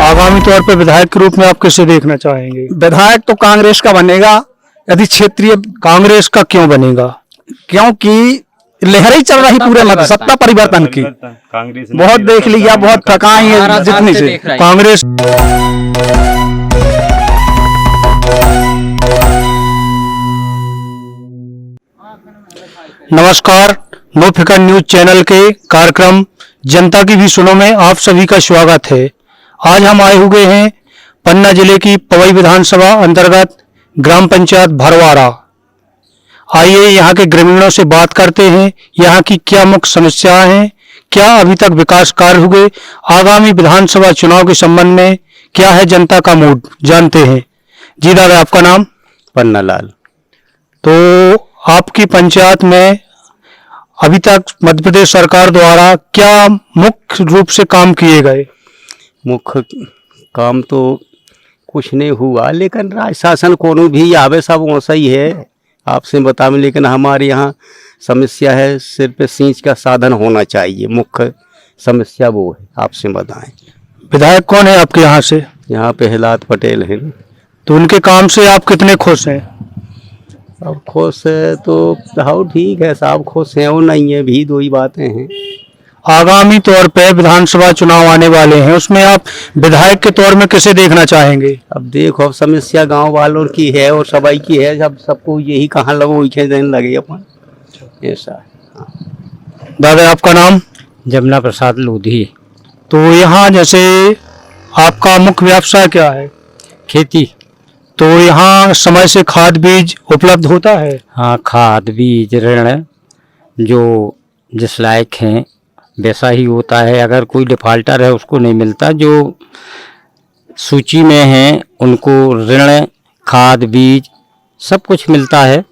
आगामी तौर पर विधायक के रूप में आप किसे देखना चाहेंगे? विधायक तो कांग्रेस का बनेगा। यदि क्षेत्रीय कांग्रेस का क्यों बनेगा? क्योंकि लहर ही चल रही पूरे मध्य सत्ता परिवर्तन की। बहुत देख लिया, बहुत थकाई है जितनी से कांग्रेस। नमस्कार, नो फिकर न्यूज चैनल के कार्यक्रम जनता की भी सुनो में आप सभी का स्वागत है। आज हम आए हुए हैं पन्ना जिले की पवई विधानसभा अंतर्गत ग्राम पंचायत भरवाड़ा। आइए यहाँ के ग्रामीणों से बात करते हैं, यहाँ की क्या मुख्य समस्याएं हैं, क्या अभी तक विकास कार्य हुए, आगामी विधानसभा चुनाव के संबंध में क्या है जनता का मूड, जानते हैं। जी दादा, आपका नाम? पन्ना लाल। तो आपकी पंचायत में अभी तक मध्य प्रदेश सरकार द्वारा क्या मुख्य रूप से काम किए गए? मुख्य काम तो कुछ नहीं हुआ, लेकिन राज्य शासन कोनो भी आवे सब वैसा ही है आपसे बतावे। लेकिन हमारे यहाँ समस्या है, सिर्फ सिंच का साधन होना चाहिए, मुख्य समस्या वो है। आपसे बताएं विधायक कौन है आपके यहाँ से? यहाँ प्रहलाद पटेल हैं। तो उनके काम से आप कितने खुश हैं? अब खुश है तो हाँ ठीक है, साहब खुश हैं और नहीं है भी, दो ही बातें हैं। आगामी तौर पे विधानसभा चुनाव आने वाले हैं, उसमें आप विधायक के तौर में किसे देखना चाहेंगे? अब देखो, अब समस्या गांव वालों की है और सबाई की है, जब सबको यही कहाँ लगो वही देने लगे अपन ऐसा। दादा, आपका नाम? जमुना प्रसाद लोधी। तो यहाँ जैसे आपका मुख्य व्यवसाय क्या है? खेती। तो यहाँ समय से खाद बीज उपलब्ध होता है? हाँ, खाद बीज ऋण जो जिस लायक हैं वैसा ही होता है। अगर कोई डिफाल्टर है उसको नहीं मिलता, जो सूची में हैं उनको ऋण, खाद बीज सब कुछ मिलता है।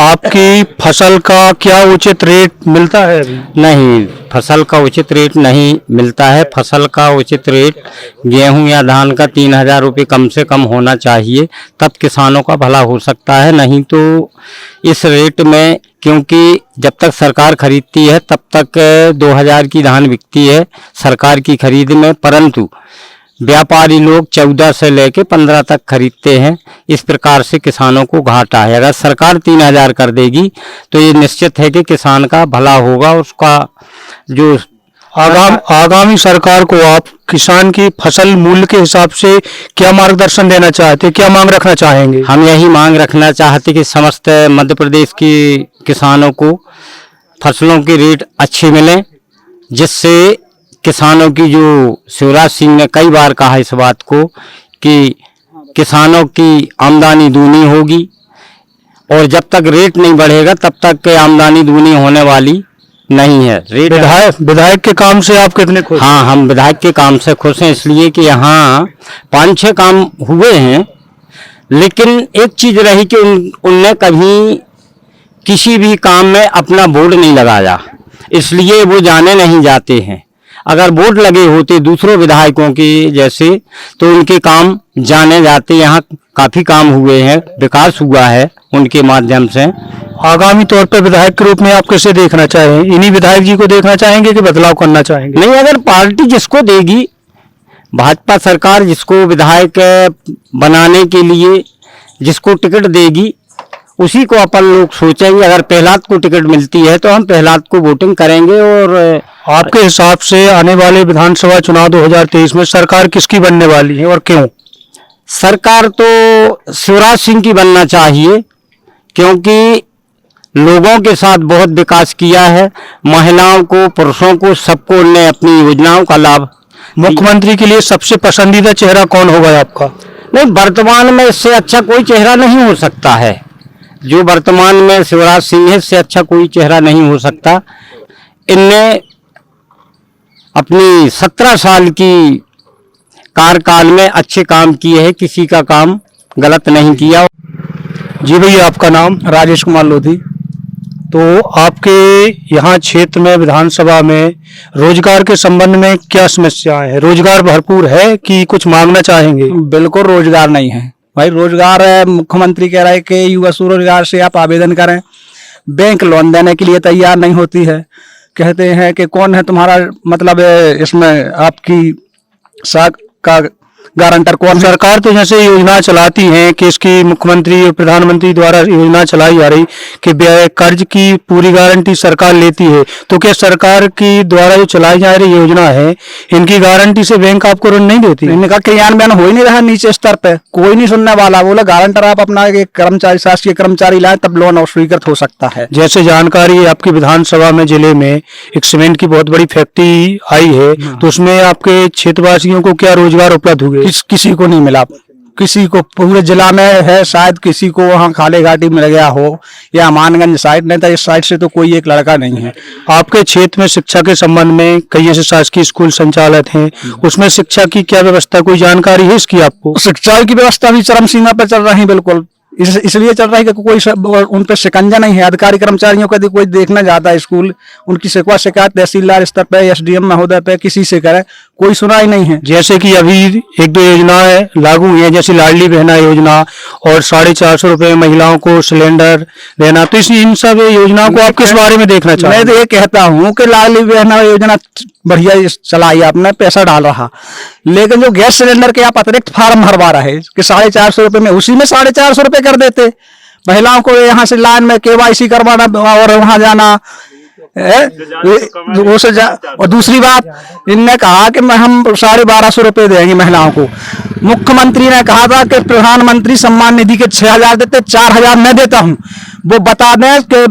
आपकी फसल का क्या उचित रेट मिलता है अभी? नहीं, फसल का उचित रेट नहीं मिलता है। फसल का उचित रेट गेहूं या धान का 3,000 रुपये कम से कम होना चाहिए, तब किसानों का भला हो सकता है। नहीं तो इस रेट में, क्योंकि जब तक सरकार खरीदती है तब तक 2,000 की धान बिकती है सरकार की खरीद में, परंतु व्यापारी लोग 14 से लेके 15 तक खरीदते हैं। इस प्रकार से किसानों को घाटा है। अगर सरकार 3,000 कर देगी तो ये निश्चित है कि किसान का भला होगा। उसका जो आगामी सरकार को आप किसान की फसल मूल्य के हिसाब से क्या मार्गदर्शन देना चाहते, क्या मांग रखना चाहेंगे? हम यही मांग रखना चाहते कि समस्त मध्य प्रदेश के किसानों को फसलों के रेट अच्छे मिलें, जिससे किसानों की, जो शिवराज सिंह ने कई बार कहा इस बात को कि किसानों की आमदनी दूनी होगी, और जब तक रेट नहीं बढ़ेगा तब तक आमदनी दूनी होने वाली नहीं है। रेट विधायक के काम से आप कितने खुश? हाँ, हम विधायक के काम से खुश हैं, इसलिए कि यहाँ 5-6 काम हुए हैं, लेकिन एक चीज रही कि उनने कभी किसी भी काम में अपना बोर्ड नहीं लगाया, इसलिए वो जाने नहीं जाते हैं। अगर बोर्ड लगे होते दूसरों विधायकों के जैसे तो उनके काम जाने जाते। यहाँ काफी काम हुए हैं, विकास हुआ है उनके माध्यम से। आगामी तौर पर विधायक के रूप में आप कैसे देखना चाहेंगे? इन्हीं विधायक जी को देखना चाहेंगे कि बदलाव करना चाहेंगे? नहीं, अगर पार्टी जिसको देगी, भाजपा सरकार जिसको विधायक बनाने के लिए जिसको टिकट देगी उसी को अपन लोग सोचेंगे। अगर प्रहलाद को टिकट मिलती है तो हम प्रहलाद को वोटिंग करेंगे। और आपके हिसाब से आने वाले विधानसभा चुनाव 2023 में सरकार किसकी बनने वाली है और क्यों? सरकार तो शिवराज सिंह की बनना चाहिए, क्योंकि लोगों के साथ बहुत विकास किया है। महिलाओं को, पुरुषों को, सबको उन्होंने अपनी योजनाओं का लाभ। मुख्यमंत्री के लिए सबसे पसंदीदा चेहरा कौन होगा आपका? नहीं, वर्तमान में इससे अच्छा कोई चेहरा नहीं हो सकता है। जो वर्तमान में शिवराज सिंह है, इससे अच्छा कोई चेहरा नहीं हो सकता। इनने अपनी 17 साल की कार्यकाल में अच्छे काम किए हैं, किसी का काम गलत नहीं किया। जी भैया, आपका नाम? राजेश कुमार लोधी। तो आपके यहाँ क्षेत्र में विधानसभा में रोजगार के संबंध में क्या समस्याएं हैं? रोजगार भरपूर है कि कुछ मांगना चाहेंगे? बिल्कुल रोजगार नहीं है भाई। रोजगार है, मुख्यमंत्री कह रहा है कि युवा स्वरोजगार से आप आवेदन करें, बैंक लोन देने के लिए तैयार नहीं होती है। कहते हैं कि कौन है तुम्हारा मतलब इसमें आपकी साख का गारंटर कौन है। सरकार तो जैसे योजना चलाती है कि इसकी मुख्यमंत्री और प्रधानमंत्री द्वारा योजना चलाई जा रही कि कर्ज की पूरी गारंटी सरकार लेती है, तो क्या सरकार की द्वारा जो चलाई जा रही योजना है इनकी गारंटी से बैंक आपको ऋण नहीं देती? इनका क्रियान्वयन हो ही नहीं रहा नीचे स्तर पे, कोई नहीं सुनने वाला। बोला गारंटर आप अपना एक कर्मचारी, शासकीय कर्मचारी लाए तब लोन स्वीकृत हो सकता है। जैसे जानकारी है आपकी विधानसभा में जिले में एक सीमेंट की बहुत बड़ी फैक्ट्री आई है, तो उसमें आपके क्षेत्रवासियों को क्या रोजगार उपलब्ध हुए? किसी को नहीं मिला, किसी को पूरे जिला में है, शायद किसी को वहाँ खाले घाटी मिल गया हो या मानगंज साइड, नहीं था इस साइड से तो कोई एक लड़का नहीं है। आपके क्षेत्र में शिक्षा के संबंध में कई ऐसे शासकीय स्कूल संचालित हैं, उसमें शिक्षा की क्या व्यवस्था, कोई जानकारी है इसकी आपको? शिक्षा की व्यवस्था भी चरम सीमा पर चल रही है, बिल्कुल इसलिए चल रहा है कि कोई उन पर शिकंजा नहीं है। अधिकारी कर्मचारियों का यदि कोई देखना चाहता है स्कूल, उनकी शिकायत तहसीलदार स्तर पर, एसडीएम महोदय पे, किसी से करे, कोई सुनाई नहीं है। जैसे कि अभी एक दो योजनाएं लागू हुई हैं, जैसे लाडली बहना योजना और 450 रुपए महिलाओं को सिलेंडर देना, तो इन सब योजनाओं को आप किस बारे में देखना चाहते हैं? मैं तो ये कहता हूँ कि लाडली बहना योजना बढ़िया चलाई आपने, पैसा डाल रहा, लेकिन जो गैस सिलेंडर के आप अतिरिक्त फार्म भरवा रहे कि 450 रुपए में, उसी में 450 रुपए कर देते। महिलाओं को यहाँ से लाइन में केवाईसी करवाना और वहां जाना और दूसरी बात इनने कहा कि हम 1250 रुपए देंगे महिलाओं को। मुख्यमंत्री ने कहा था कि प्रधानमंत्री सम्मान निधि के 6000 देते, 4000 मैं देता हूं। वो बता दें कि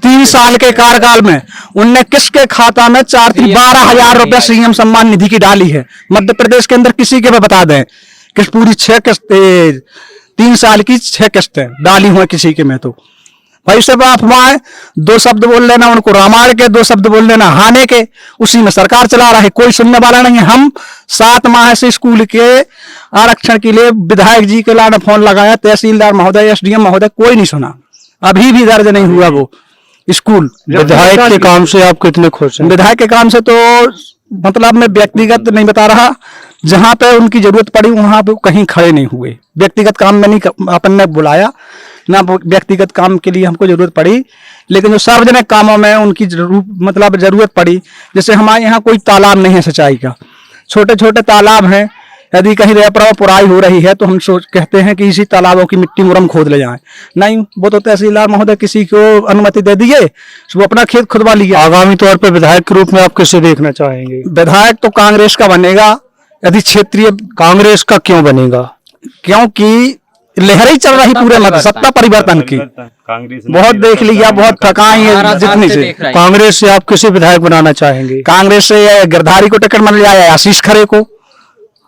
3 साल के कार्यकाल में उनने किसके खाता में 12,000 रुपए सीएम सम्मान निधि की डाली है मध्य प्रदेश के अंदर, किसी के बता दें कि पूरी 6 किस्तें 3 साल की 6 किस्तें डाली हुई किसी के में। तो भाई सब अफवाह, 2 शब्द बोल लेना उनको रामायण के, 2 शब्द बोल लेना हाने के, उसी में सरकार चला रहा है, कोई सुनने वाला नहीं है। हम 7 माह से स्कूल के आरक्षण के लिए विधायक जी के लाने फोन लगाया, तहसीलदार महोदय, एसडीएम महोदय, कोई नहीं सुना, अभी भी दर्ज नहीं हुआ वो स्कूल। विधायक के काम से आप कितने खुश हैं? विधायक के काम से तो मतलब मैं व्यक्तिगत नहीं बता रहा, जहां पे उनकी जरूरत पड़ी वहां पे कहीं खड़े नहीं हुए। व्यक्तिगत काम में नहीं अपन ने बुलाया ना, व्यक्तिगत काम के लिए हमको जरूरत पड़ी, लेकिन जो सार्वजनिक कामों में उनकी मतलब जरूरत पड़ी, जैसे हमारे यहाँ कोई तालाब नहीं है सिंचाई का, छोटे छोटे तालाब हैं, यदि कहीं रेपरा पुराई हो रही है तो हम कहते हैं कि इसी तालाबों की मिट्टी मुरम खोद ले जाएं, नहीं वो तो तहसीलदार महोदय किसी को अनुमति दे दिए, वो अपना खेत खुदवा लिया। आगामी तौर पर विधायक के रूप में आप किसे देखना चाहेंगे? विधायक तो कांग्रेस का बनेगा, यदि क्षेत्रीय। कांग्रेस का क्यों बनेगा? क्योंकि लहर ही चल रही पूरे मध्य सत्ता परिवर्तन की, बहुत देख लिया, बहुत थकाई है जितनी से। कांग्रेस से आप किसे विधायक बनाना चाहेंगे? कांग्रेस से गिरधारी को टिकट मिल जाए, आशीष खरे को,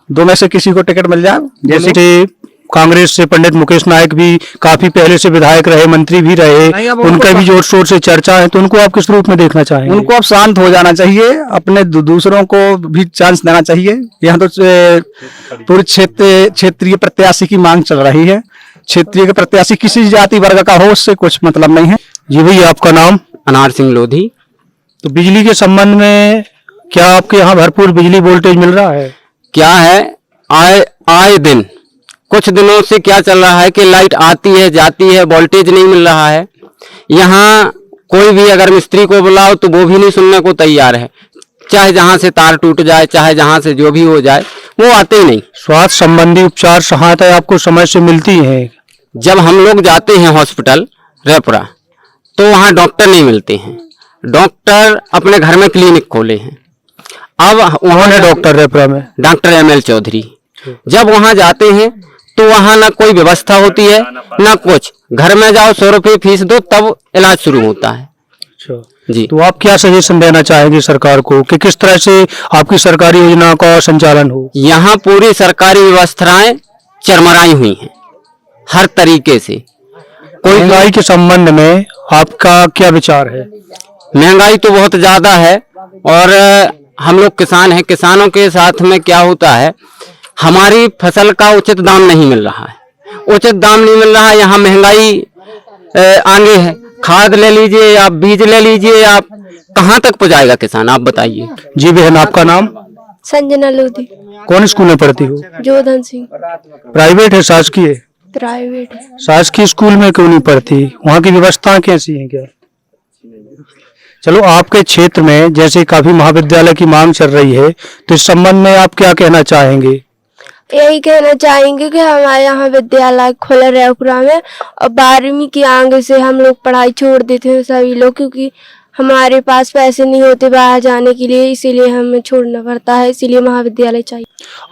2 में से किसी को टिकट मिल जाए। जैसे कांग्रेस से पंडित मुकेश नायक भी काफी पहले से विधायक रहे, मंत्री भी रहे, उनका भी जोर शोर से चर्चा है, तो उनको आप किस रूप में देखना चाहेंगे? उनको अब शांत हो जाना चाहिए, अपने दूसरों को भी चांस देना चाहिए। यहाँ तो पूरे क्षेत्रीय प्रत्याशी की मांग चल रही है, क्षेत्रीय के प्रत्याशी किसी जाति वर्ग का हो उससे कुछ मतलब नहीं है। जी भाई, आपका नाम? अनार सिंह लोधी। तो बिजली के संबंध में क्या आपके यहाँ भरपूर बिजली वोल्टेज मिल रहा है? क्या है, आए दिन कुछ दिनों से क्या चल रहा है कि लाइट आती है जाती है, वोल्टेज नहीं मिल रहा है। यहाँ कोई भी अगर मिस्त्री को बुलाओ तो वो भी नहीं सुनने को तैयार है, चाहे जहाँ से तार टूट जाए, चाहे जहाँ से जो भी हो जाए, वो आते ही नहीं। स्वास्थ्य संबंधी उपचार सहायता आपको समय से मिलती है? जब हम लोग जाते हैं हॉस्पिटल रेपरा तो वहाँ डॉक्टर नहीं मिलते हैं, डॉक्टर अपने घर में क्लिनिक खोले हैं। अब कौन है डॉक्टर रेपरा में? Doctor ML Chaudhary. जब वहाँ जाते हैं तो वहाँ ना कोई व्यवस्था होती है ना कुछ, घर में जाओ 100 रुपये फीस दो तब इलाज शुरू होता है। अच्छा जी, तो आप क्या सजेशन देना चाहेंगे सरकार को कि किस तरह से आपकी सरकारी योजना का संचालन हो? यहाँ पूरी सरकारी व्यवस्थाएं चरमराई हुई हैं हर तरीके से। कोई महंगाई के संबंध में आपका क्या विचार है? महंगाई तो बहुत ज्यादा है और हम लोग किसान हैं, किसानों के साथ में क्या होता है, हमारी फसल का उचित दाम नहीं मिल रहा है, उचित दाम नहीं मिल रहा है। यहाँ महंगाई आगे है, खाद ले लीजिए आप, बीज ले लीजिए आप, कहाँ तक पहुँचाएगा किसान, आप बताइए। जी बहन, आपका नाम? संजना लोधी। कौन स्कूल में पढ़ती हो? जोधन सिंह। प्राइवेट है शासकीय? प्राइवेट है। शासकीय स्कूल में क्यों नहीं पढ़ती? वहाँ की व्यवस्था कैसी है? क्या चलो, आपके क्षेत्र में जैसे काफी महाविद्यालय की मांग चल रही है, तो इस संबंध में आप क्या कहना चाहेंगे? यही कहना चाहेंगे कि हमारे यहाँ विद्यालय खुला रेवपुरा में, और 12वीं की आगे से हम लोग पढ़ाई छोड़ देते हैं सभी लोग, क्योंकि हमारे पास पैसे नहीं होते बाहर जाने के लिए, इसीलिए हमें छोड़ना पड़ता है, इसीलिए महाविद्यालय चाहिए।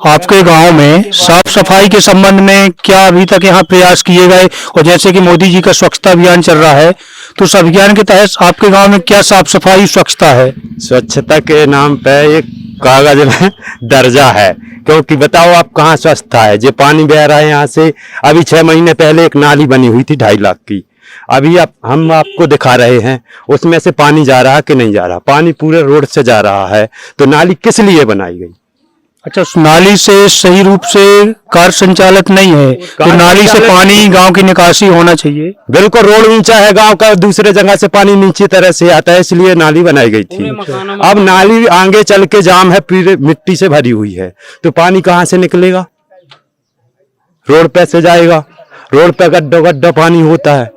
आपके गांव में साफ सफाई के संबंध में क्या अभी तक यहाँ प्रयास किए गए? और जैसे कि मोदी जी का स्वच्छता अभियान चल रहा है, तो उस अभियान के तहत आपके गांव में क्या साफ सफाई स्वच्छता है? स्वच्छता के नाम पे एक कागज में दर्जा है, क्योंकि बताओ आप कहाँ स्वच्छता है? जो पानी बह रहा है यहाँ से, अभी 6 महीने पहले एक नाली बनी हुई थी 2.5 लाख की, अभी हम आपको दिखा रहे हैं, उसमें से पानी जा रहा कि नहीं जा रहा? पानी पूरे रोड से जा रहा है, तो नाली किस लिए बनाई गई? अच्छा, उस नाली से सही रूप से कार्य संचालित नहीं है, तो नाली से पानी गांव की निकासी होना चाहिए। बिल्कुल, रोड ऊंचा है गांव का, दूसरे जगह से पानी नीचे तरह से आता है, इसलिए नाली बनाई गई थी। अब नाली आगे चल के जाम है, पूरे मिट्टी से भरी हुई है, तो पानी कहाँ से निकलेगा? रोड पे से जाएगा, रोड पे गड्ढा गड्ढा पानी होता है।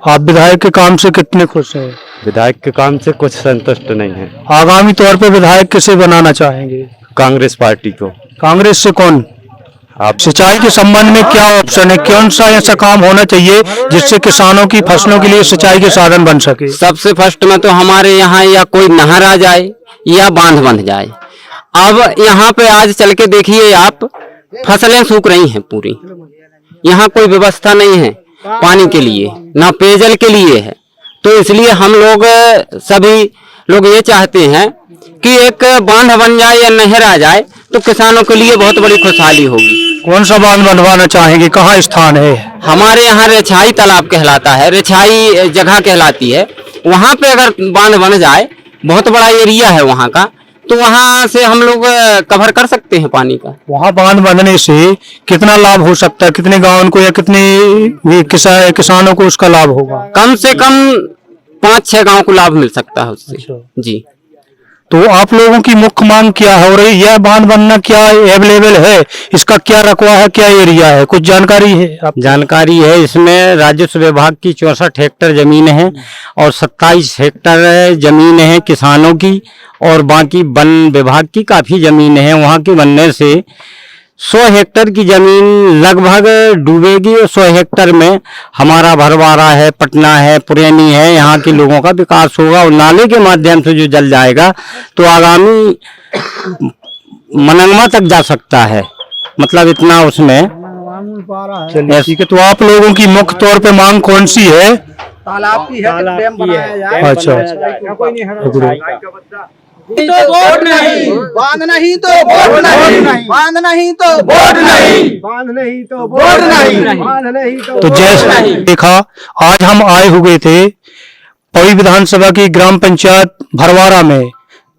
आप विधायक के काम से कितने खुश हैं? विधायक के काम से कुछ संतुष्ट नहीं है। आगामी तौर पे विधायक किसे बनाना चाहेंगे? कांग्रेस पार्टी को। कांग्रेस से कौन? आप सिंचाई के संबंध में क्या ऑप्शन है? कौन सा ऐसा काम होना चाहिए जिससे किसानों की फसलों के लिए सिंचाई के साधन बन सके? सबसे फर्स्ट में तो हमारे यहाँ या कोई नहर आ जाए या बांध बन जाए। अब यहाँ पे आज चल के देखिए आप, फसलें सूख रही हैं पूरी, यहाँ कोई व्यवस्था नहीं है पानी के लिए, ना पेयजल के लिए है। तो इसलिए हम लोग सभी लोग ये चाहते हैं कि एक बांध बन जाए या नहर आ जाए, तो किसानों के लिए बहुत बड़ी खुशहाली होगी। कौन सा बांध बनवाना चाहेंगे? कहाँ स्थान है? हमारे यहाँ रेछाई तालाब कहलाता है, रेछाई जगह कहलाती है, वहाँ पे अगर बांध बन जाए, बहुत बड़ा एरिया है वहाँ का, तो वहाँ से हम लोग कवर कर सकते हैं पानी का। वहाँ बांध बनने से कितना लाभ हो सकता है? कितने गाँव को या कितने किसानों को उसका लाभ होगा? कम से कम 5-6 गांव को लाभ मिल सकता है उससे। जी, तो आप लोगों की मुख्य मांग क्या है? और यह बांध बनना क्या अवेलेबल है? इसका क्या रकबा है, क्या एरिया है? कुछ जानकारी है आप? जानकारी है, इसमें राजस्व विभाग की 64 हेक्टेयर जमीन है और 27 हेक्टेयर जमीन है किसानों की, और बाकी वन विभाग की काफी जमीन है। वहाँ के बनने से 100 हेक्टेयर की जमीन लगभग डूबेगी, और 100 हेक्टेयर में हमारा भरवारा है, पटना है, पुरैनी है, यहाँ के लोगों का विकास होगा। और नाले के माध्यम से जो जल जाएगा तो आगामी मनंगवा तक जा सकता है, मतलब इतना उसमें। चलिए ठीक है, तो आप लोगों की मुख्य तौर पे मांग कौन सी है? तालाब की है, डैम बनाया जाए। अच्छा, तो वोट नहीं, बांध नहीं तो वोट नहीं, बांध नहीं तो वोट नहीं, बांध नहीं तो वोट नहीं, बांध नहीं तो जैसे देखा, आज हम आए हुए थे पवी विधानसभा की ग्राम पंचायत भरवारा में,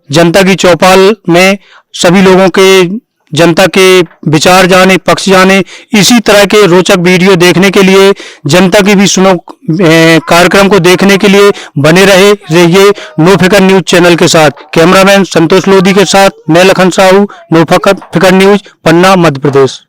जनता की चौपाल में सभी लोगों के, जनता के विचार जाने, पक्ष जाने। इसी तरह के रोचक वीडियो देखने के लिए, जनता की भी सुनो कार्यक्रम को देखने के लिए बने रहिए नो फिकर न्यूज चैनल के साथ। कैमरामैन संतोष लोधी के साथ मैं लखन साहू, नो फिकर न्यूज, पन्ना, मध्य प्रदेश।